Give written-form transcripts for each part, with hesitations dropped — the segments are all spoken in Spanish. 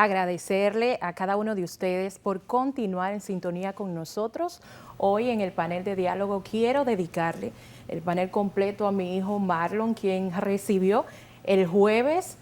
agradecerle a cada uno de ustedes por continuar en sintonía con nosotros. Hoy en el panel de diálogo quiero dedicarle el panel completo a mi hijo Marlon, quien recibió el jueves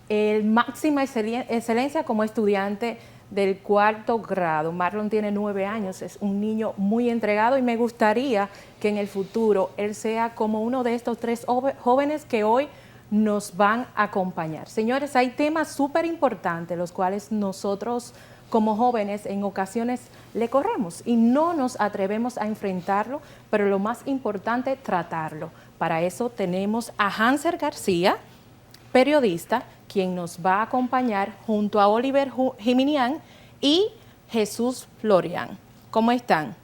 el máxima excelencia como estudiante del cuarto grado. Marlon tiene 9 años, es un niño muy entregado y me gustaría que en el futuro él sea como uno de estos 3 jóvenes que hoy nos van a acompañar. Señores, hay temas súper importantes los cuales nosotros como jóvenes en ocasiones le corremos y no nos atrevemos a enfrentarlo, pero lo más importante, tratarlo. Para eso tenemos a Hanser García, periodista, quien nos va a acompañar junto a Oliver Jiminián y Jesús Florian. ¿Cómo están?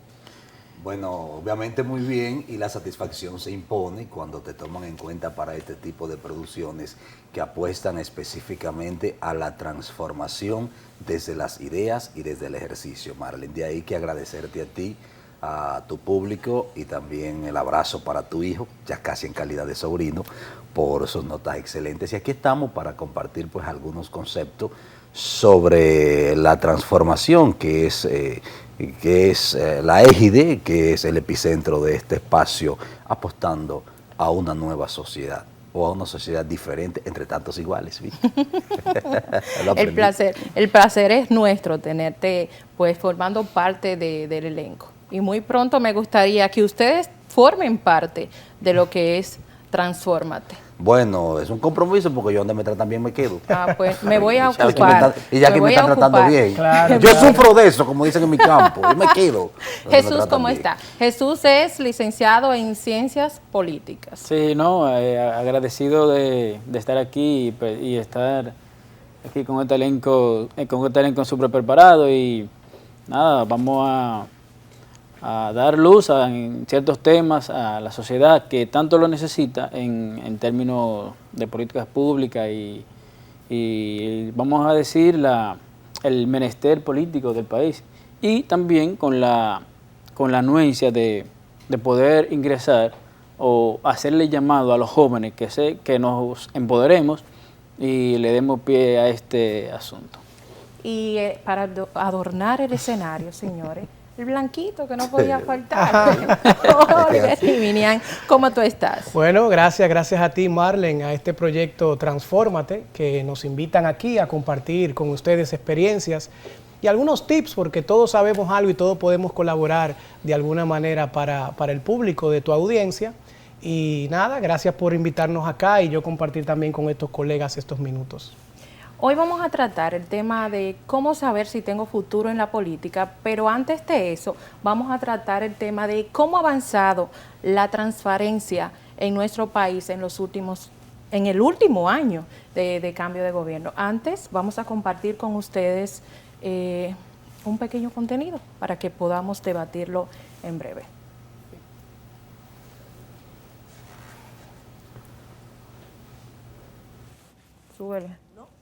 Bueno, obviamente muy bien, y la satisfacción se impone cuando te toman en cuenta para este tipo de producciones que apuestan específicamente a la transformación desde las ideas y desde el ejercicio, Marlene. De ahí que agradecerte a ti, a tu público, y también el abrazo para tu hijo, ya casi en calidad de sobrino, por sus notas excelentes. Y aquí estamos para compartir pues algunos conceptos sobre la transformación que es la égide, que es el epicentro de este espacio, apostando a una nueva sociedad o a una sociedad diferente entre tantos iguales. el placer es nuestro tenerte pues formando parte del elenco. Y muy pronto me gustaría que ustedes formen parte de lo que es Transfórmate. Bueno, es un compromiso porque yo donde me tratan bien me quedo. Ah, pues me voy a ocupar. Y ya que me están tratando bien. Claro, yo sufro de eso, como dicen en mi campo. Yo me quedo. Jesús, ¿cómo está? Jesús es licenciado en Ciencias Políticas. Sí, no, agradecido de estar aquí y estar aquí con este elenco súper preparado. Y nada, vamos a dar luz en ciertos temas a la sociedad que tanto lo necesita en términos de políticas públicas y vamos a decir el menester político del país, y también con la anuencia de poder ingresar o hacerle llamado a los jóvenes que nos empoderemos y le demos pie a este asunto. Y para adornar el escenario, señores, el blanquito que no podía faltar. Oliver Jiminián, ¿cómo tú estás? Bueno, gracias a ti, Marlene, a este proyecto Transfórmate, que nos invitan aquí a compartir con ustedes experiencias y algunos tips, porque todos sabemos algo y todos podemos colaborar de alguna manera para el público de tu audiencia. Y nada, gracias por invitarnos acá y yo compartir también con estos colegas estos minutos. Hoy vamos a tratar el tema de cómo saber si tengo futuro en la política, pero antes de eso vamos a tratar el tema de cómo ha avanzado la transparencia en nuestro país en el último año de cambio de gobierno. Antes vamos a compartir con ustedes un pequeño contenido para que podamos debatirlo en breve. Súbele.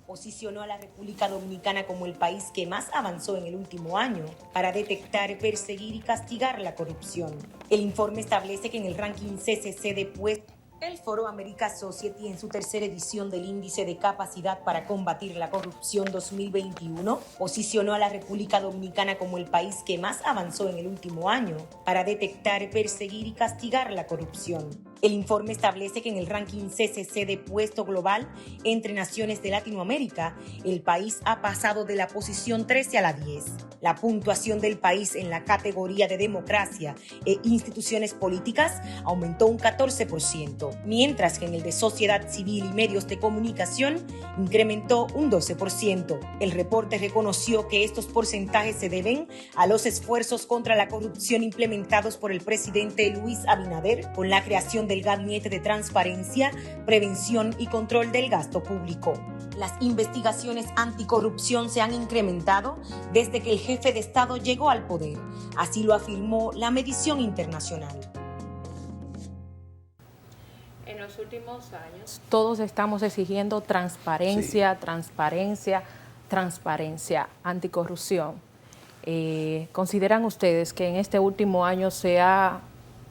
Posicionó a la República Dominicana como el país que más avanzó en el último año para detectar, perseguir y castigar la corrupción. El informe establece que en el ranking CCC de puestos, el Foro America Society, en su tercera edición del Índice de Capacidad para Combatir la Corrupción 2021, posicionó a la República Dominicana como el país que más avanzó en el último año para detectar, perseguir y castigar la corrupción. El informe establece que en el ranking CCC de puesto global entre naciones de Latinoamérica, el país ha pasado de la posición 13 a la 10. La puntuación del país en la categoría de democracia e instituciones políticas aumentó un 14%, mientras que en el de sociedad civil y medios de comunicación incrementó un 12%. El reporte reconoció que estos porcentajes se deben a los esfuerzos contra la corrupción implementados por el presidente Luis Abinader con la creación del Gabinete de Transparencia, Prevención y Control del Gasto Público. Las investigaciones anticorrupción se han incrementado desde que el jefe de Estado llegó al poder. Así lo afirmó la medición internacional. En los últimos años, todos estamos exigiendo transparencia, sí. transparencia, anticorrupción. ¿Consideran ustedes que en este último año se ha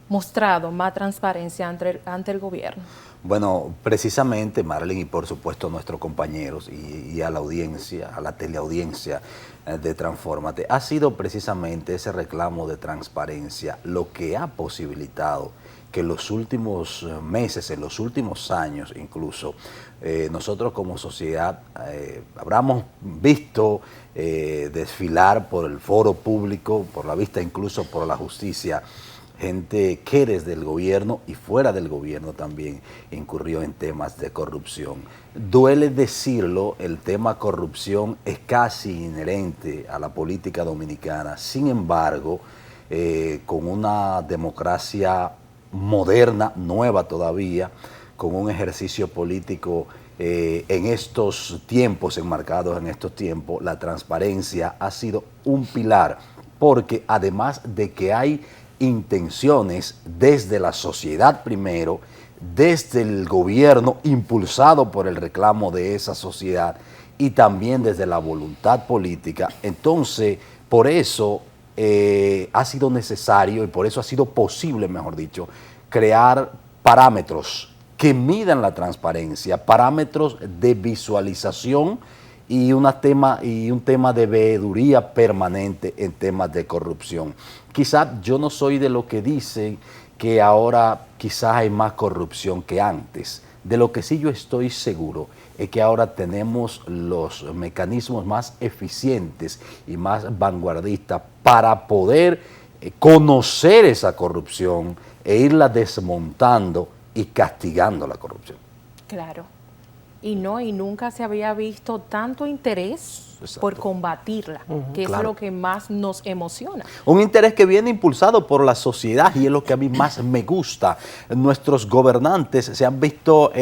mostrado más transparencia ante el gobierno? Bueno, precisamente, Marlene, y por supuesto a nuestros compañeros y a la audiencia, a la teleaudiencia de Transfórmate, ha sido precisamente ese reclamo de transparencia lo que ha posibilitado que en los últimos meses, en los últimos años incluso, nosotros como sociedad habramos visto desfilar por el foro público, por la vista incluso por la justicia, gente que desde el gobierno y fuera del gobierno también incurrió en temas de corrupción. Duele decirlo, el tema corrupción es casi inherente a la política dominicana. Sin embargo, con una democracia moderna, nueva todavía, con un ejercicio político en estos tiempos, enmarcados en estos tiempos, la transparencia ha sido un pilar, porque además de que hay intenciones desde la sociedad primero, desde el gobierno impulsado por el reclamo de esa sociedad y también desde la voluntad política, entonces por eso ha sido necesario y por eso ha sido posible, mejor dicho, crear parámetros que midan la transparencia, parámetros de visualización y un tema de veeduría permanente en temas de corrupción. Quizás yo no soy de lo que dicen que ahora quizás hay más corrupción que antes. De lo que sí yo estoy seguro es que ahora tenemos los mecanismos más eficientes y más vanguardistas para poder conocer esa corrupción e irla desmontando y castigando la corrupción. Claro. Y nunca se había visto tanto interés por combatirla, que es lo que más nos emociona. Un interés que viene impulsado por la sociedad y es lo que a mí más me gusta. Nuestros gobernantes se han visto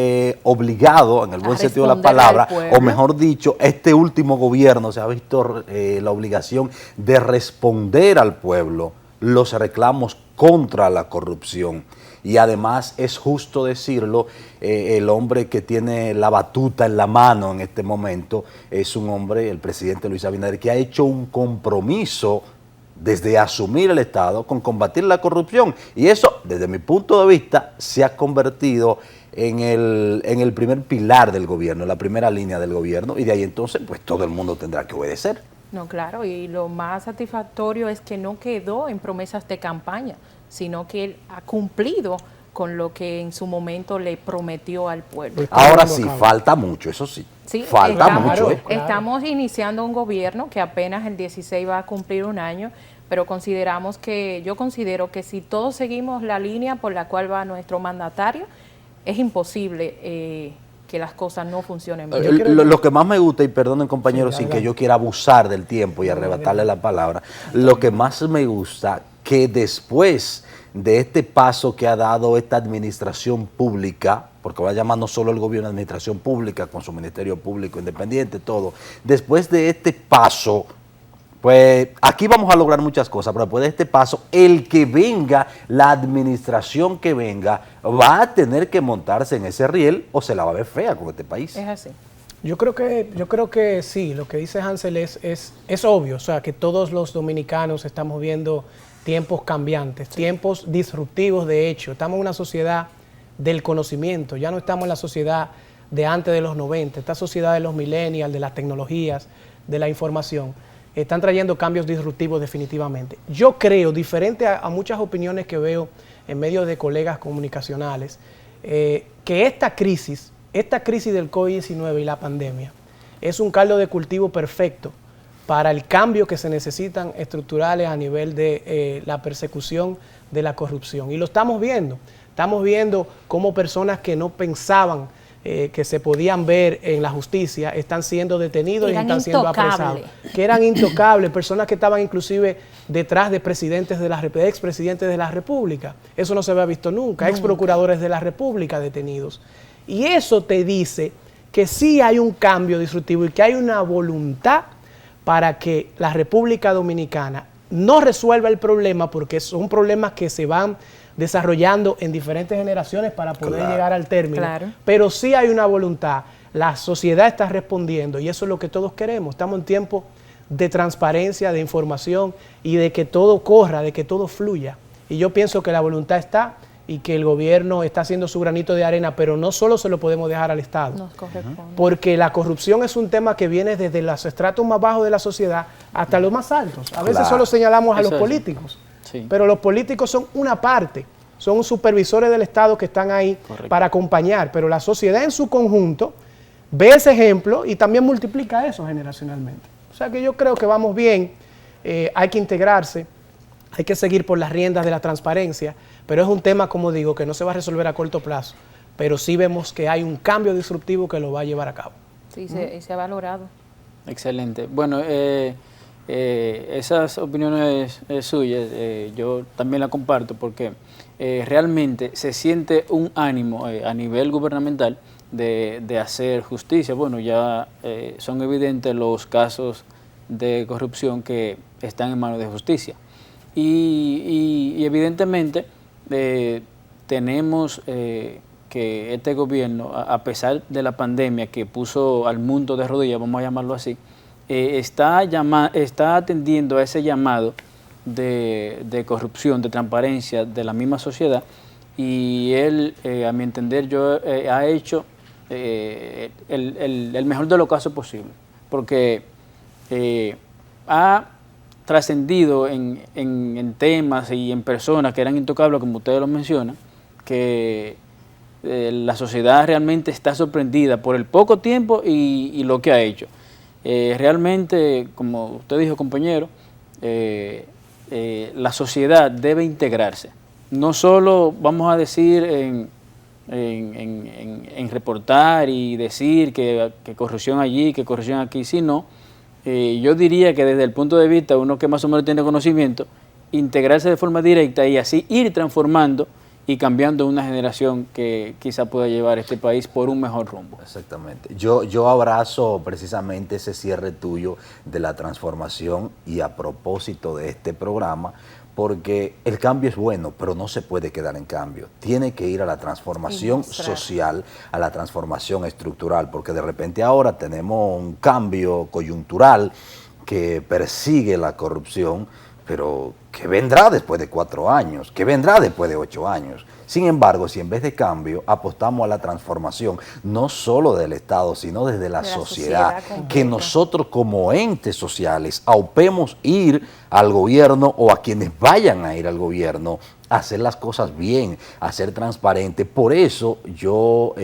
obligados, en el buen sentido de la palabra, o mejor dicho, este último gobierno se ha visto la obligación de responder al pueblo los reclamos contra la corrupción. Y además es justo decirlo, el hombre que tiene la batuta en la mano en este momento es un hombre, el presidente Luis Abinader, que ha hecho un compromiso desde asumir el Estado con combatir la corrupción. Y eso, desde mi punto de vista, se ha convertido en el primer pilar del gobierno, la primera línea del gobierno, y de ahí entonces pues todo el mundo tendrá que obedecer. No, claro, y lo más satisfactorio es que no quedó en promesas de campaña, sino que él ha cumplido con lo que en su momento le prometió al pueblo. Ahora sí, falta mucho, eso sí. Sí, falta mucho. Estamos iniciando un gobierno que apenas el 16 va a cumplir un año, pero yo considero que si todos seguimos la línea por la cual va nuestro mandatario, es imposible que las cosas no funcionen bien. Lo que más me gusta, y perdonen compañeros, sin que yo quiera abusar del tiempo y arrebatarle la palabra, lo que más me gusta, que después de este paso que ha dado esta administración pública, porque va a llamar no solo el gobierno, administración pública, con su ministerio público independiente, todo, después de este paso, pues aquí vamos a lograr muchas cosas, pero después de este paso, el que venga, la administración que venga, va a tener que montarse en ese riel o se la va a ver fea con este país. Es así. Yo creo que sí, lo que dice Hansel es obvio, o sea, que todos los dominicanos estamos viendo tiempos cambiantes, tiempos disruptivos de hecho. Estamos en una sociedad del conocimiento, ya no estamos en la sociedad de antes de los 90, esta sociedad de los millennials, de las tecnologías, de la información, están trayendo cambios disruptivos definitivamente. Yo creo, diferente a muchas opiniones que veo en medios de colegas comunicacionales, que esta crisis del COVID-19 y la pandemia es un caldo de cultivo perfecto para el cambio que se necesitan estructurales a nivel de la persecución de la corrupción. Y lo estamos viendo cómo personas que no pensaban que se podían ver en la justicia están siendo detenidos y están siendo apresados. Que eran intocables, personas que estaban inclusive detrás de expresidentes de la República. Eso no se había visto nunca, ex procuradores de la República detenidos. Y eso te dice que sí hay un cambio disruptivo y que hay una voluntad para que la República Dominicana no resuelva el problema, porque son problemas que se van desarrollando en diferentes generaciones para poder llegar al término. Pero sí hay una voluntad, la sociedad está respondiendo y eso es lo que todos queremos. Estamos en tiempo de transparencia, de información y de que todo corra, de que todo fluya. y yo pienso que la voluntad está y que el gobierno está haciendo su granito de arena, pero no solo se lo podemos dejar al Estado. Nos corresponde. Porque la corrupción es un tema que viene desde los estratos más bajos de la sociedad hasta los más altos. A veces solo señalamos a los políticos, sí, pero los políticos son una parte, son supervisores del Estado que están ahí para acompañar, pero la sociedad en su conjunto ve ese ejemplo y también multiplica eso generacionalmente. O sea que yo creo que vamos bien, hay que integrarse, hay que seguir por las riendas de la transparencia, pero es un tema, como digo, que no se va a resolver a corto plazo, pero sí vemos que hay un cambio disruptivo que lo va a llevar a cabo. Sí, se ha valorado. excelente. Bueno, esas opiniones suyas yo también las comparto porque realmente se siente un ánimo a nivel gubernamental de hacer justicia. Bueno, ya son evidentes los casos de corrupción que están en manos de justicia. Y evidentemente tenemos que este gobierno, a pesar de la pandemia que puso al mundo de rodillas, vamos a llamarlo así, está atendiendo a ese llamado de corrupción, de transparencia de la misma sociedad, y él, a mi entender, ha hecho el mejor de los casos posible, porque ha trascendido en temas y en personas que eran intocables, como ustedes lo mencionan, que la sociedad realmente está sorprendida por el poco tiempo y lo que ha hecho. Realmente, como usted dijo, compañero, la sociedad debe integrarse. No solo, vamos a decir, en reportar y decir que corrupción allí, que corrupción aquí, sino yo diría que desde el punto de vista, uno que más o menos tiene conocimiento, integrarse de forma directa y así ir transformando y cambiando una generación que quizá pueda llevar este país por un mejor rumbo. Exactamente. Yo abrazo precisamente ese cierre tuyo de la transformación y a propósito de este programa, porque el cambio es bueno, pero no se puede quedar en cambio. Tiene que ir a la transformación social, a la transformación estructural, porque de repente ahora tenemos un cambio coyuntural que persigue la corrupción, pero ¿qué vendrá después de 4 años? ¿Qué vendrá después de 8 años? Sin embargo, si en vez de cambio apostamos a la transformación, no solo del Estado, sino desde la sociedad, que nosotros como entes sociales aupemos ir al gobierno o a quienes vayan a ir al gobierno a hacer las cosas bien, a ser transparente. Por eso yo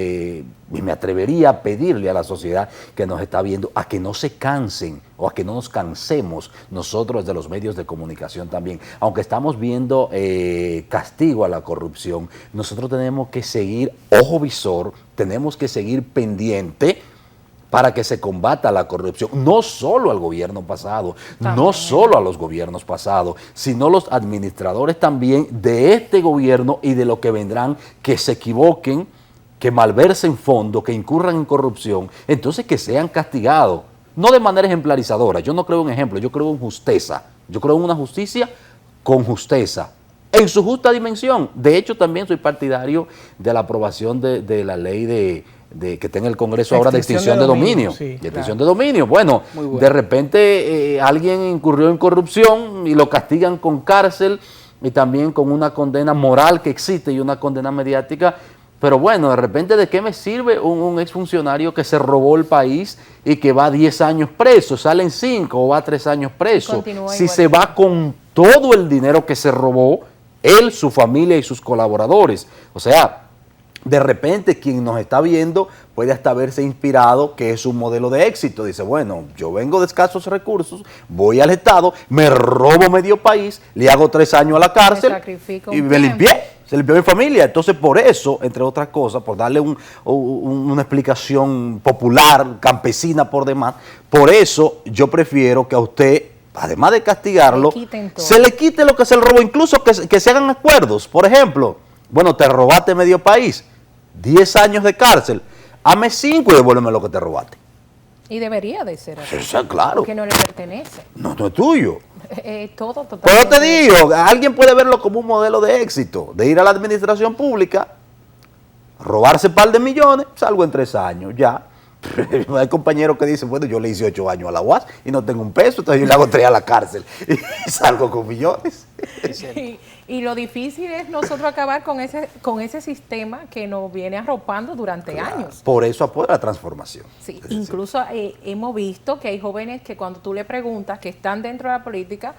me atrevería a pedirle a la sociedad que nos está viendo a que no se cansen o a que no nos cansemos nosotros de los medios de comunicación también. Aunque estamos viendo castigo a la corrupción, nosotros tenemos que seguir ojo visor, tenemos que seguir pendiente para que se combata la corrupción, no solo al gobierno pasado, no solo a los gobiernos pasados, sino los administradores también de este gobierno y de lo que vendrán, que se equivoquen, que malversen fondos, que incurran en corrupción, entonces que sean castigados, no de manera ejemplarizadora. Yo no creo en ejemplo, yo creo en justeza, yo creo en una justicia con justeza, en su justa dimensión. De hecho, también soy partidario de la aprobación de la ley que tenga el Congreso ahora de extinción de dominio. Sí, de extinción de dominio. Bueno, de repente alguien incurrió en corrupción y lo castigan con cárcel y también con una condena moral que existe y una condena mediática. Pero bueno, de repente, ¿de qué me sirve un exfuncionario que se robó el país y que va 10 años preso? Salen 5 o va 3 años preso. Si se va con todo el dinero que se robó, él, su familia y sus colaboradores. O sea, de repente quien nos está viendo puede hasta verse inspirado, que es un modelo de éxito. Dice, bueno, yo vengo de escasos recursos, voy al Estado, me robo medio país, le hago 3 años a la cárcel y me limpié. Se limpió mi familia. Entonces, por eso, entre otras cosas, por darle una explicación popular, campesina por demás, por eso yo prefiero que a usted, además de castigarlo, se le quite lo que se le robó, incluso que se hagan acuerdos. Por ejemplo, bueno, te robaste medio país, 10 años de cárcel, hazme 5 y devuélveme lo que te robaste. Y debería de ser así. Eso, claro. Porque no le pertenece. No es tuyo. Todo totalmente. Pero te digo, alguien puede verlo como un modelo de éxito, de ir a la administración pública, robarse un par de millones, salgo en 3 años, ya. Hay compañeros que dicen, bueno, yo le hice 8 años a la UAS y no tengo un peso, entonces yo le hago 3 a la cárcel y salgo con millones. Y lo difícil es nosotros acabar con ese sistema que nos viene arropando durante años. Por eso apoya la transformación. Sí, incluso hemos visto que hay jóvenes que cuando tú le preguntas que están dentro de la política,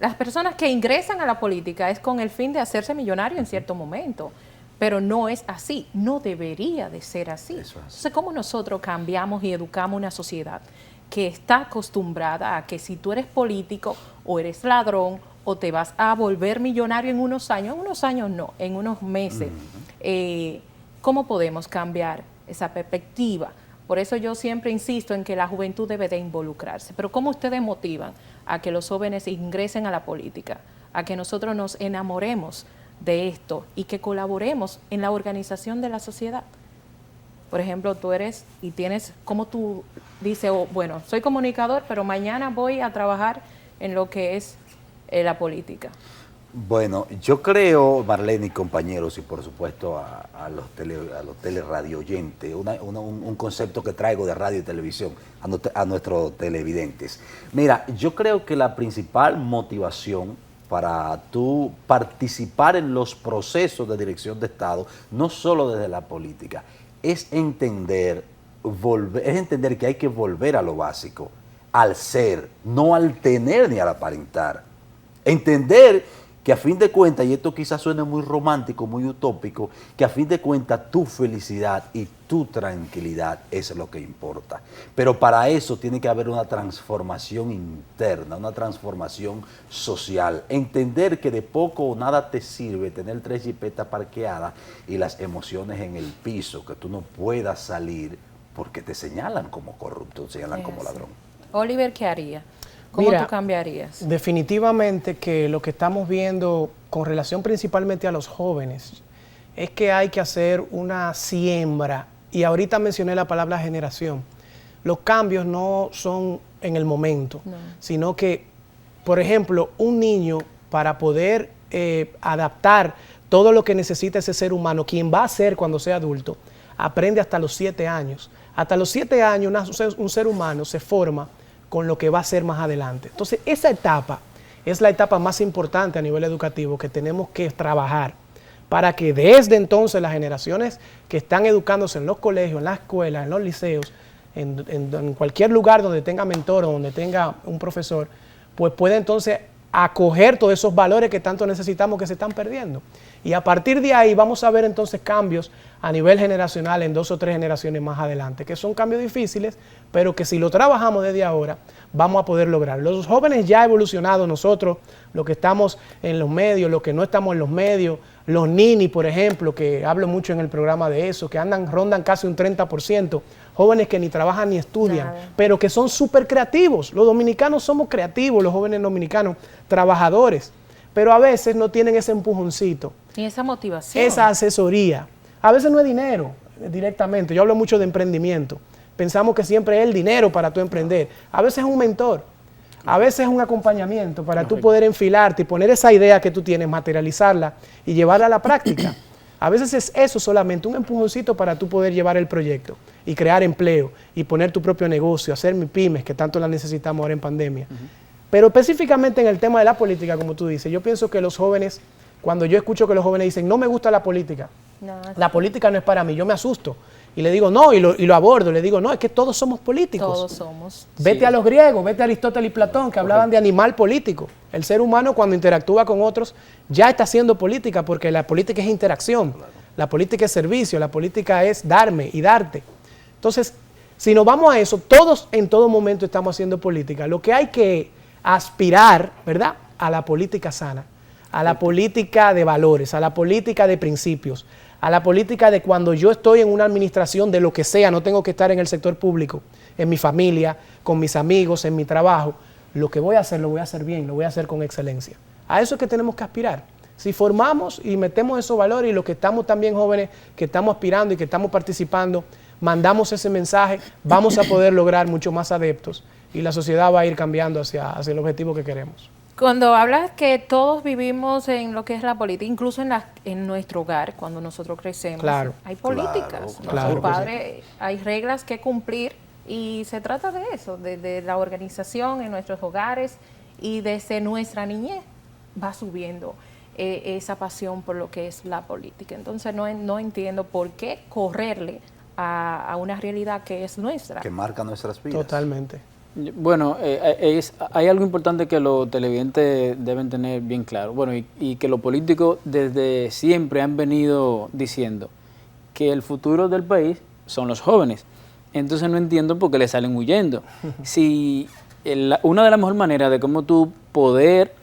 las personas que ingresan a la política es con el fin de hacerse millonario en cierto momento, pero no es así, no debería de ser así. Entonces, ¿cómo nosotros cambiamos y educamos una sociedad que está acostumbrada a que si tú eres político o eres ladrón o te vas a volver millonario en unos años no, en unos meses? ¿Cómo podemos cambiar esa perspectiva? Por eso yo siempre insisto en que la juventud debe de involucrarse. Pero ¿cómo ustedes motivan a que los jóvenes ingresen a la política? A que nosotros nos enamoremos de esto y que colaboremos en la organización de la sociedad. Por ejemplo, tú eres y tienes, como tú dices, bueno, soy comunicador, pero mañana voy a trabajar en lo que es la política. Bueno, yo creo, Marlene y compañeros, y por supuesto a los teleradioyentes, oyentes, un concepto que traigo de radio y televisión a nuestros televidentes. Mira, yo creo que la principal motivación para tú participar en los procesos de dirección de Estado, no solo desde la política, es entender que hay que volver a lo básico, al ser, no al tener ni al aparentar. Entender que a fin de cuentas, y esto quizás suene muy romántico, muy utópico, que a fin de cuentas tu felicidad y tu tranquilidad es lo que importa. Pero para eso tiene que haber una transformación interna, una transformación social. Entender que de poco o nada te sirve tener 3 jipetas parqueadas y las emociones en el piso, que tú no puedas salir porque te señalan como corrupto, te señalan como ladrón. Oliver, ¿qué haría? ¿Cómo tú cambiarías? Definitivamente que lo que estamos viendo con relación principalmente a los jóvenes es que hay que hacer una siembra, y ahorita mencioné la palabra generación. Los cambios no son en el momento, sino que, por ejemplo, un niño para poder adaptar todo lo que necesita ese ser humano, quien va a ser cuando sea adulto, aprende hasta los 7 años. Hasta los 7 años un ser humano se forma con lo que va a ser más adelante. Entonces, esa etapa es la etapa más importante a nivel educativo que tenemos que trabajar para que desde entonces las generaciones que están educándose en los colegios, en las escuelas, en los liceos, en cualquier lugar donde tenga mentor o donde tenga un profesor, pues pueda entonces acoger todos esos valores que tanto necesitamos que se están perdiendo. Y a partir de ahí vamos a ver entonces cambios a nivel generacional en 2 o 3 generaciones más adelante, que son cambios difíciles, pero que si lo trabajamos desde ahora, vamos a poder lograr. Los jóvenes ya evolucionados, nosotros, los que estamos en los medios, los que no estamos en los medios, los nini, por ejemplo, que hablo mucho en el programa de eso, que rondan casi un 30%, jóvenes que ni trabajan ni estudian, pero que son súper creativos. Los dominicanos somos creativos, los jóvenes dominicanos, trabajadores, pero a veces no tienen ese empujoncito. Y esa motivación. Esa asesoría. A veces no es dinero directamente. Yo hablo mucho de emprendimiento. Pensamos que siempre es el dinero para tú emprender. A veces es un mentor. A veces es un acompañamiento para tú poder enfilarte y poner esa idea que tú tienes, materializarla y llevarla a la práctica. A veces es eso solamente, un empujoncito para tú poder llevar el proyecto y crear empleo y poner tu propio negocio, hacer pymes, que tanto la necesitamos ahora en pandemia. Pero específicamente en el tema de la política, como tú dices, yo pienso que los jóvenes, cuando yo escucho que los jóvenes dicen, no me gusta la política, la política no es para mí, yo me asusto. Y le digo, no, y lo abordo, le digo, no, es que todos somos políticos. Todos somos. Vete a los griegos, vete a Aristóteles y Platón, que hablaban de animal político. El ser humano cuando interactúa con otros ya está haciendo política, porque la política es interacción, la política es servicio, la política es darme y darte. Entonces, si nos vamos a eso, todos en todo momento estamos haciendo política. Lo que hay que aspirar, ¿verdad?, a la política sana, a la política de valores, a la política de principios, a la política de cuando yo estoy en una administración de lo que sea, no tengo que estar en el sector público, en mi familia, con mis amigos, en mi trabajo, lo que voy a hacer lo voy a hacer bien, lo voy a hacer con excelencia. A eso es que tenemos que aspirar. Si formamos y metemos esos valores y los que estamos también jóvenes, que estamos aspirando y que estamos participando, mandamos ese mensaje, vamos a poder lograr mucho más adeptos y la sociedad va a ir cambiando hacia el objetivo que queremos. Cuando hablas que todos vivimos en lo que es la política, incluso en nuestro hogar, cuando nosotros crecemos, Claro. hay políticas. Claro, Nuestros claro que padres, hay reglas que cumplir y se trata de eso, de la organización en nuestros hogares y desde nuestra niñez va subiendo esa pasión por lo que es la política. Entonces no entiendo por qué correrle a una realidad que es nuestra. Que marca nuestras vidas. Totalmente. Bueno, hay algo importante que los televidentes deben tener bien claro. Bueno, y que los políticos desde siempre han venido diciendo que el futuro del país son los jóvenes. Entonces no entiendo por qué le salen huyendo. Si una de las mejores maneras de cómo tú poder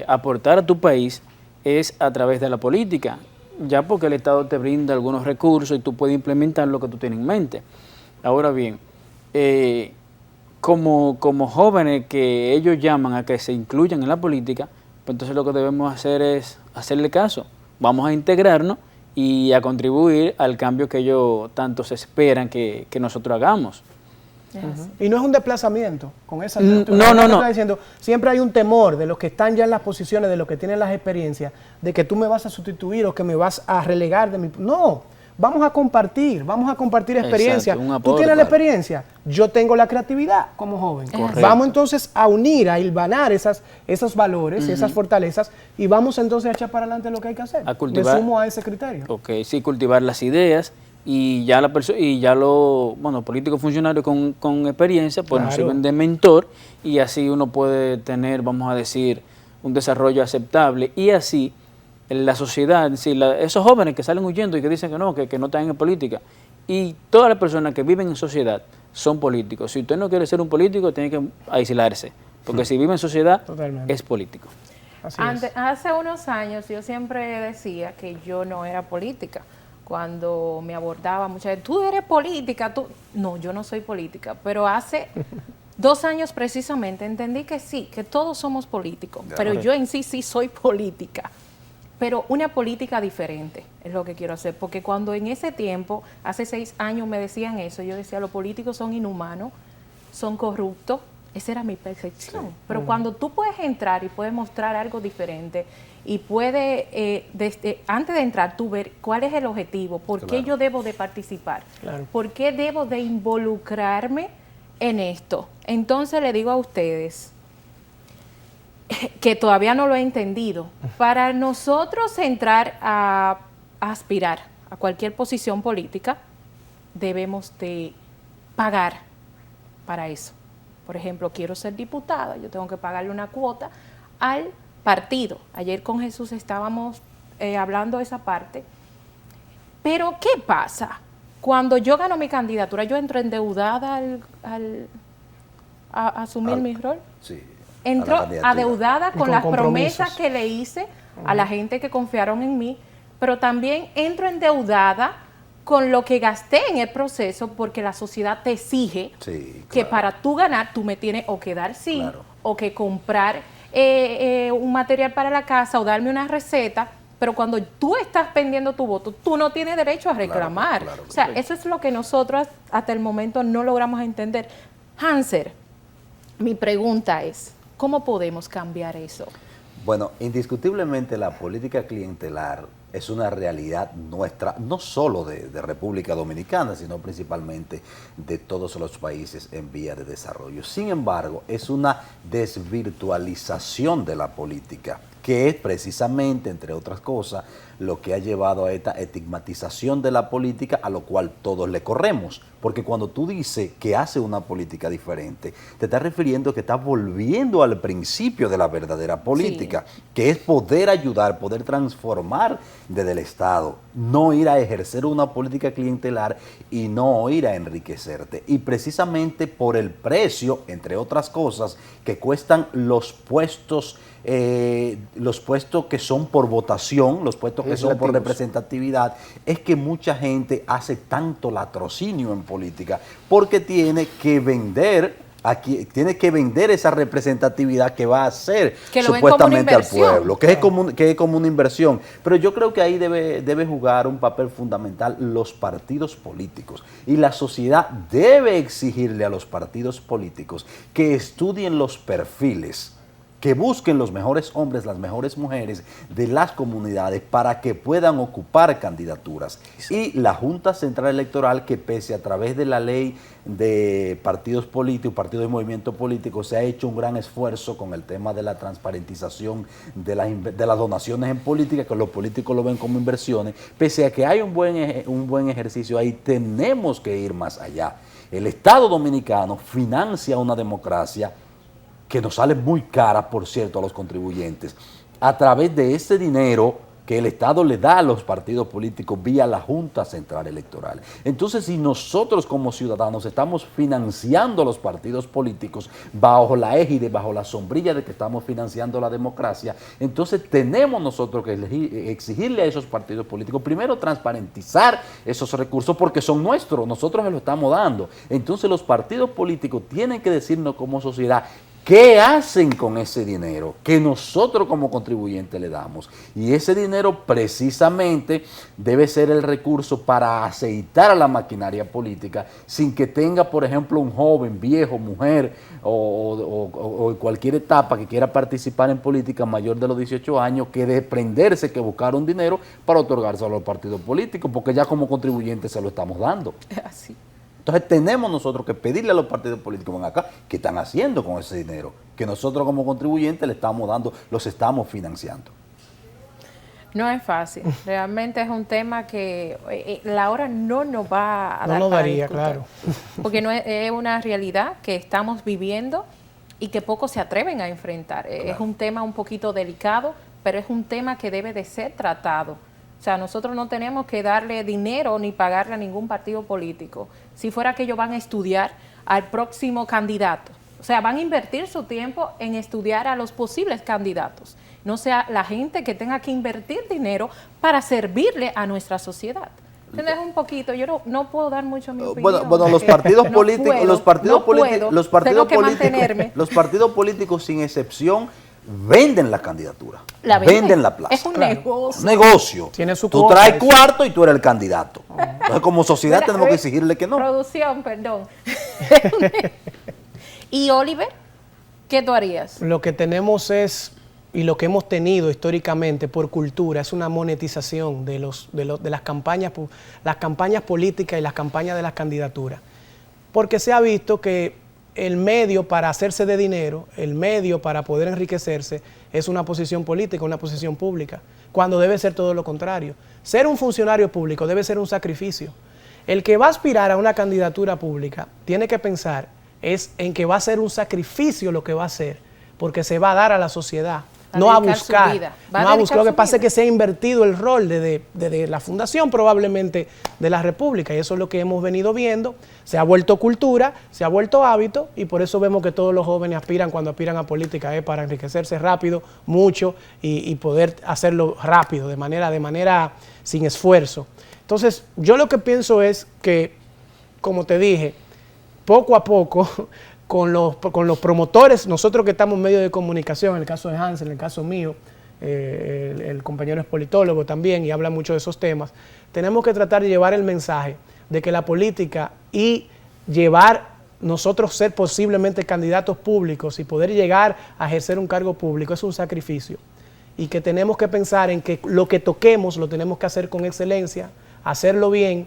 aportar a tu país es a través de la política, ya porque el Estado te brinda algunos recursos y tú puedes implementar lo que tú tienes en mente. Ahora bien, como jóvenes que ellos llaman a que se incluyan en la política, pues entonces lo que debemos hacer es hacerle caso. Vamos a integrarnos y a contribuir al cambio que ellos tanto se esperan que nosotros hagamos. Y no es un desplazamiento con esa No. Está diciendo, siempre hay un temor de los que están ya en las posiciones, de los que tienen las experiencias, de que tú me vas a sustituir o que me vas a relegar de mi... No, vamos a compartir experiencias. Exacto, Tú tienes la experiencia, yo tengo la creatividad como joven. Correcto. Vamos entonces a unir, a hilvanar esos valores, esas fortalezas, y vamos entonces a echar para adelante lo que hay que hacer. A cultivar. Me sumo a ese criterio. Ok, sí, cultivar las ideas y ya los políticos funcionarios con experiencia pues nos Claro. sirven de mentor y así uno puede tener, vamos a decir, un desarrollo aceptable y así la sociedad, esos jóvenes que salen huyendo y que dicen que no están en política y todas las personas que viven en sociedad son políticos. Si usted no quiere ser un político tiene que aislarse, porque si vive en sociedad Totalmente. es político. Así es. Hace unos años yo siempre decía que yo no era política. Cuando me abordaba mucha gente, tú eres política, tú... No, yo no soy política, pero hace 2 años precisamente entendí que sí, que todos somos políticos, pero yo en sí soy política, pero una política diferente es lo que quiero hacer, porque cuando en ese tiempo, hace 6 años me decían eso, yo decía, los políticos son inhumanos, son corruptos, esa era mi percepción, pero cuando tú puedes entrar y puedes mostrar algo diferente y puedes, antes de entrar, tú ver cuál es el objetivo, por qué yo debo de participar, por qué debo de involucrarme en esto. Entonces le digo a ustedes que todavía no lo he entendido. Para nosotros entrar a aspirar a cualquier posición política, debemos de pagar para eso. Por ejemplo, quiero ser diputada, yo tengo que pagarle una cuota al partido. Ayer con Jesús estábamos hablando de esa parte. Pero, ¿qué pasa? Cuando yo gano mi candidatura, ¿yo entro endeudada a asumir mi rol? Sí. Entro adeudada con las promesas compromisos que le hice a la gente que confiaron en mí, pero también entro endeudada con lo que gasté en el proceso, porque la sociedad te exige que para tú ganar, tú me tienes o que dar o que comprar un material para la casa o darme una receta, pero cuando tú estás pendiendo tu voto, tú no tienes derecho a reclamar. O sea, eso es lo que nosotros hasta el momento no logramos entender. Hanser, mi pregunta es, ¿cómo podemos cambiar eso? Bueno, indiscutiblemente la política clientelar es una realidad nuestra, no solo de República Dominicana, sino principalmente de todos los países en vía de desarrollo. Sin embargo, es una desvirtualización de la política, que es precisamente, entre otras cosas, lo que ha llevado a esta estigmatización de la política, a lo cual todos le corremos. Porque cuando tú dices que hace una política diferente, te estás refiriendo que estás volviendo al principio de la verdadera política, que es poder ayudar, poder transformar desde el Estado, no ir a ejercer una política clientelar y no ir a enriquecerte. Y precisamente por el precio, entre otras cosas, que cuestan los puestos que son por votación, los puestos que son por representatividad, es que mucha gente hace tanto latrocinio en política porque tiene que vender esa representatividad que va a hacer supuestamente al pueblo, que es como una inversión. Pero yo creo que ahí debe jugar un papel fundamental los partidos políticos, y la sociedad debe exigirle a los partidos políticos que estudien los perfiles que busquen los mejores hombres, las mejores mujeres de las comunidades para que puedan ocupar candidaturas. Y la Junta Central Electoral, que pese a través de la ley de partidos políticos, partidos y movimientos políticos, se ha hecho un gran esfuerzo con el tema de la transparentización de las donaciones en política, que los políticos lo ven como inversiones. Pese a que hay un buen ejercicio ahí, tenemos que ir más allá. El Estado Dominicano financia una democracia que nos sale muy cara, por cierto, a los contribuyentes, a través de ese dinero que el Estado le da a los partidos políticos vía la Junta Central Electoral. Entonces, si nosotros como ciudadanos estamos financiando los partidos políticos bajo la égide, bajo la sombrilla de que estamos financiando la democracia, entonces tenemos nosotros que exigirle a esos partidos políticos, primero, transparentizar esos recursos porque son nuestros, nosotros se los estamos dando. Entonces, los partidos políticos tienen que decirnos como sociedad ¿qué hacen con ese dinero que nosotros como contribuyentes le damos? Y ese dinero precisamente debe ser el recurso para aceitar a la maquinaria política sin que tenga, por ejemplo, un joven, viejo, mujer o cualquier etapa que quiera participar en política mayor de los 18 años que desprenderse, que buscar un dinero para otorgárselo a los partidos políticos, porque ya como contribuyentes se lo estamos dando. Así. Entonces tenemos nosotros que pedirle a los partidos políticos ven acá qué están haciendo con ese dinero, que nosotros como contribuyentes le estamos dando, los estamos financiando. No es fácil, realmente es un tema que la hora no nos va a dar. No nos para daría, discutir, claro. porque no es una realidad que estamos viviendo y que pocos se atreven a enfrentar. Claro. Es un tema un poquito delicado, pero es un tema que debe de ser tratado. O sea, nosotros no tenemos que darle dinero ni pagarle a ningún partido político. Si fuera que ellos van a estudiar al próximo candidato. O sea, van a invertir su tiempo en estudiar a los posibles candidatos. No sea la gente que tenga que invertir dinero para servirle a nuestra sociedad. Entonces, un poquito, yo no puedo dar mucho mi opinión. Bueno, los partidos políticos, los partidos políticos sin excepción venden la candidatura, venden la plaza. Es un negocio. Un negocio. Tiene su tú traes cuarto y tú eres el candidato. Entonces, como sociedad tenemos que exigirle que no. Producción, perdón. ¿Y Oliver? ¿Qué tú harías? Lo que tenemos es, y lo que hemos tenido históricamente por cultura, es una monetización de las campañas políticas y las campañas de las candidaturas. Porque se ha visto que el medio para hacerse de dinero, el medio para poder enriquecerse, es una posición política, una posición pública, cuando debe ser todo lo contrario. Ser un funcionario público debe ser un sacrificio. El que va a aspirar a una candidatura pública tiene que pensar en que va a ser un sacrificio lo que va a hacer, porque se va a dar a la sociedad, no a buscar. Lo que pasa es que se ha invertido el rol de la fundación probablemente de la República, y eso es lo que hemos venido viendo. Se ha vuelto cultura, se ha vuelto hábito, y por eso vemos que todos los jóvenes cuando aspiran a política para enriquecerse rápido, mucho, y poder hacerlo rápido, de manera sin esfuerzo. Entonces, yo lo que pienso es que, como te dije, poco a poco, con los promotores, nosotros que estamos en medios de comunicación, en el caso de Hansel, en el caso mío, el compañero es politólogo también y habla mucho de esos temas, tenemos que tratar de llevar el mensaje de que la política y nosotros ser posiblemente candidatos públicos y poder llegar a ejercer un cargo público es un sacrificio, y que tenemos que pensar en que lo que toquemos lo tenemos que hacer con excelencia, hacerlo bien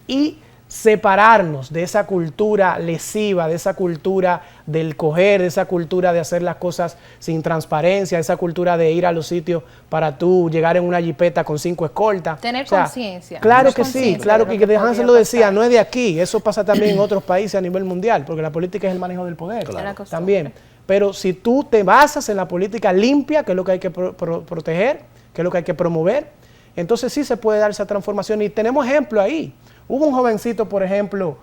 y separarnos de esa cultura lesiva, de esa cultura del coger, de esa cultura de hacer las cosas sin transparencia, de esa cultura de ir a los sitios para tú llegar en una jipeta con 5 escoltas. Tener conciencia. Claro que sí, claro que Hansel lo decía, no es de aquí, eso pasa también en otros países a nivel mundial, porque la política es el manejo del poder, claro, también. Pero si tú te basas en la política limpia, que es lo que hay que proteger, que es lo que hay que promover, entonces sí se puede dar esa transformación, y tenemos ejemplos ahí. Hubo un jovencito, por ejemplo,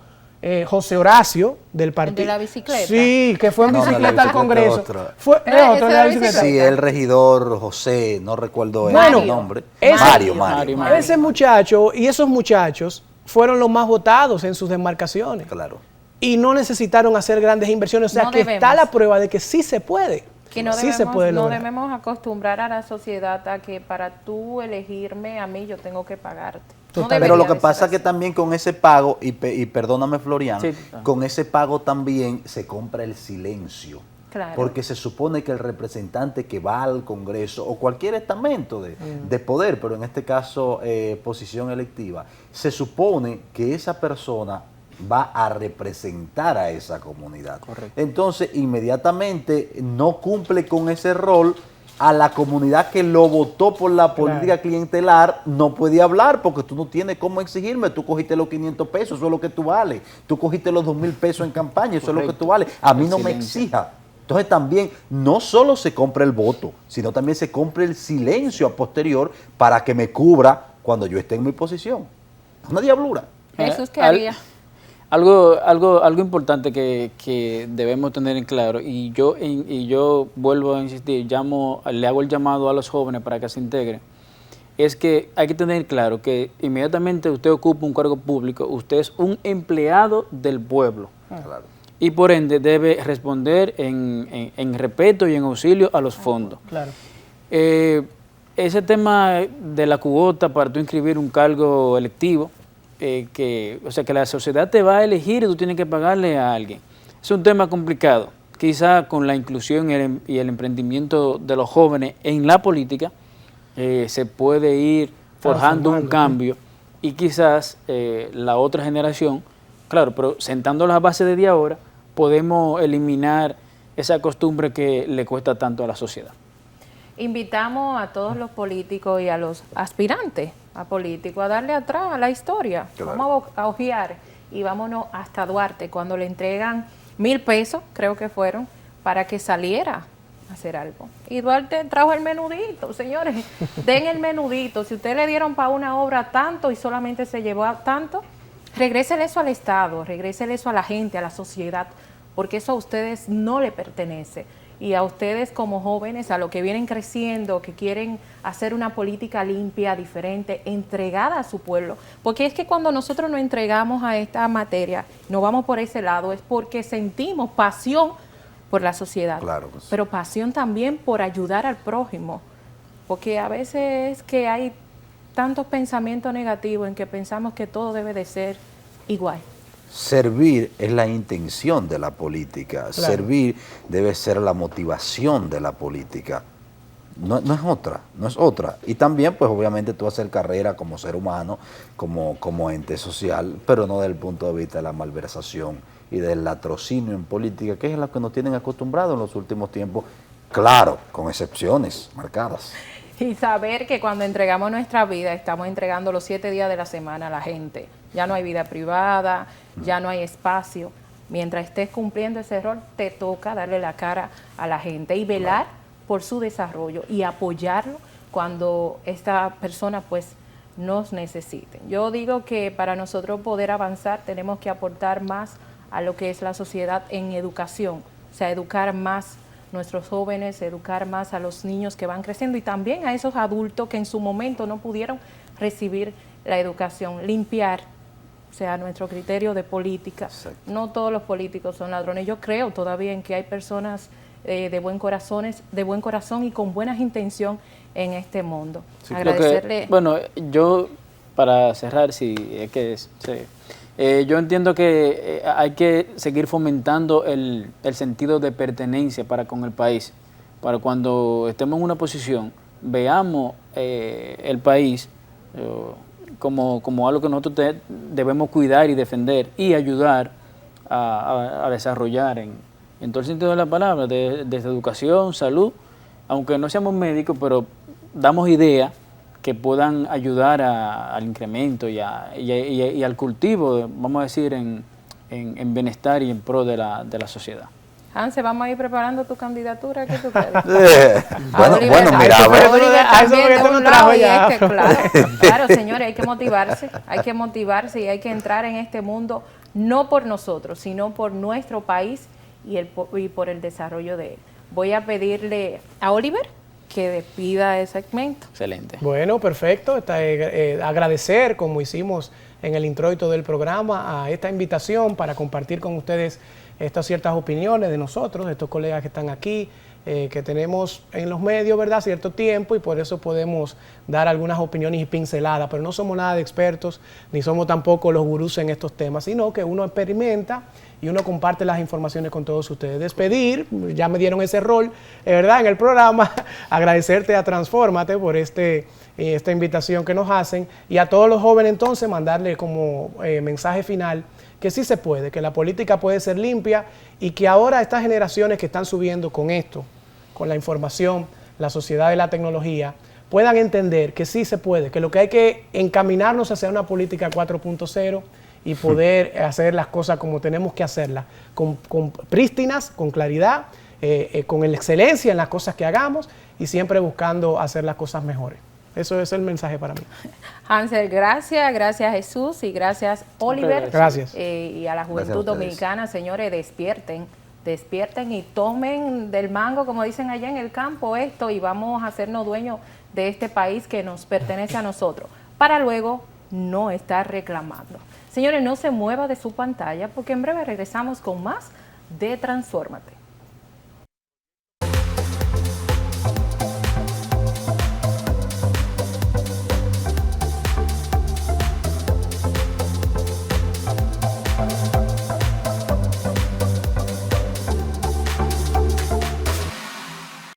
José Horacio, del partido. ¿De la bicicleta? Sí, que fue en bicicleta al Congreso. Fue otro de la bicicleta. Sí, el regidor José, no recuerdo el nombre. Mario. Ese muchacho y esos muchachos fueron los más votados en sus demarcaciones. Claro. Y no necesitaron hacer grandes inversiones. O sea, que está la prueba de que sí se puede. Que no debemos acostumbrar a la sociedad a que para tú elegirme a mí yo tengo que pagarte. Pero lo que pasa es que también con ese pago, y perdóname Florian, con ese pago también se compra el silencio Claro. Porque se supone que el representante que va al Congreso o cualquier estamento de poder, pero en este caso posición electiva, se supone que esa persona va a representar a esa comunidad. Correcto. Entonces, inmediatamente no cumple con ese rol. A la comunidad que lo votó por la política clientelar no puede hablar porque tú no tienes cómo exigirme. Tú cogiste los 500 pesos, eso es lo que tú vales. Tú cogiste los 2.000 pesos en campaña, eso es lo que tú vales. A mí no me exija. Entonces también no solo se compra el voto, sino también se compra el silencio a posterior para que me cubra cuando yo esté en mi posición. Una diablura. Jesús, ¿qué haría? Algo importante que debemos tener en claro, y yo vuelvo a insistir, le hago el llamado a los jóvenes para que se integren, es que hay que tener claro que inmediatamente usted ocupa un cargo público, usted es un empleado del pueblo. Claro. Y por ende debe responder en respeto y en auxilio a los fondos. Claro. Ese tema de la cuota para tú inscribir un cargo electivo, o sea, que la sociedad te va a elegir y tú tienes que pagarle a alguien. Es un tema complicado. Quizá con la inclusión y el emprendimiento de los jóvenes en la política se puede ir forjando un cambio y quizás la otra generación, claro, pero sentando las bases desde ahora, podemos eliminar esa costumbre que le cuesta tanto a la sociedad. Invitamos a todos los políticos y a los aspirantes a políticos a darle atrás a la historia. Claro. Vamos a ojear y vámonos hasta Duarte cuando le entregan 1.000 pesos, creo que fueron, para que saliera a hacer algo. Y Duarte trajo el menudito, señores, den el menudito. Si ustedes le dieron para una obra tanto y solamente se llevó a tanto, regrésele eso al Estado, regrésele eso a la gente, a la sociedad, porque eso a ustedes no le pertenece. Y a ustedes como jóvenes, a los que vienen creciendo, que quieren hacer una política limpia, diferente, entregada a su pueblo. Porque es que cuando nosotros nos entregamos a esta materia, no vamos por ese lado, es porque sentimos pasión por la sociedad. Claro que sí. Pero pasión también por ayudar al prójimo. Porque a veces es que hay tantos pensamientos negativos en que pensamos que todo debe de ser igual. Servir es la intención de la política. Claro. Servir debe ser la motivación de la política. No es otra. Y también, pues obviamente tú hacer carrera como ser humano, como ente social, pero no desde el punto de vista de la malversación y del latrocinio en política, que es lo que nos tienen acostumbrados en los últimos tiempos, claro, con excepciones marcadas. Y saber que cuando entregamos nuestra vida, estamos entregando los 7 días de la semana a la gente. Ya no hay vida privada, ya no hay espacio. Mientras estés cumpliendo ese rol, te toca darle la cara a la gente y velar por su desarrollo y apoyarlo cuando esta persona pues nos necesite. Yo digo que para nosotros poder avanzar tenemos que aportar más a lo que es la sociedad en educación, o sea, educar más nuestros jóvenes, educar más a los niños que van creciendo y también a esos adultos que en su momento no pudieron recibir la educación, limpiar, o sea, nuestro criterio de política. Exacto. No todos los políticos son ladrones. Yo creo todavía en que hay personas de buen corazón y con buenas intenciones en este mundo. Sí, Agradecerle. Bueno, yo para cerrar, sí, es que yo entiendo que hay que seguir fomentando el sentido de pertenencia para con el país, para cuando estemos en una posición, veamos el país como algo que nosotros debemos cuidar y defender y ayudar a desarrollar en todo el sentido de la palabra, desde educación, salud, aunque no seamos médicos, pero damos ideas que puedan ayudar al incremento y al cultivo, vamos a decir, en bienestar y en pro de la sociedad. Hanse, vamos a ir preparando tu candidatura. ¿Qué tú crees? Bueno, mira, a ver. Oliver A eso también porque de tú un no lado trajo y ya. claro, señores, hay que motivarse y hay que entrar en este mundo no por nosotros, sino por nuestro país y por el desarrollo de él. Voy a pedirle a Oliver que despida el segmento. Excelente. Bueno, perfecto. Agradecer, como hicimos en el introito del programa, a esta invitación para compartir con ustedes estas ciertas opiniones de nosotros, de estos colegas que están aquí, que tenemos en los medios, ¿verdad?, cierto tiempo, y por eso podemos dar algunas opiniones y pinceladas, pero no somos nada de expertos, ni somos tampoco los gurús en estos temas, sino que uno experimenta y uno comparte las informaciones con todos ustedes. Despedir, ya me dieron ese rol, ¿verdad?, en el programa, agradecerte a Transfórmate por esta invitación que nos hacen, y a todos los jóvenes entonces mandarle como mensaje final que sí se puede, que la política puede ser limpia y que ahora estas generaciones que están subiendo con esto, con la información, la sociedad y la tecnología, puedan entender que sí se puede, que lo que hay que encaminarnos hacia una política 4.0 y poder hacer las cosas como tenemos que hacerlas, con prístinas, con claridad, con excelencia en las cosas que hagamos y siempre buscando hacer las cosas mejores. Eso es el mensaje para mí. Hansel, gracias Jesús y gracias Oliver. Gracias. Y a la juventud Gracias a ustedes. dominicana, señores, despierten y tomen del mango, como dicen allá en el campo, esto, y vamos a hacernos dueños de este país que nos pertenece a nosotros, para luego no estar reclamando. Señores, no se mueva de su pantalla porque en breve regresamos con más de Transfórmate.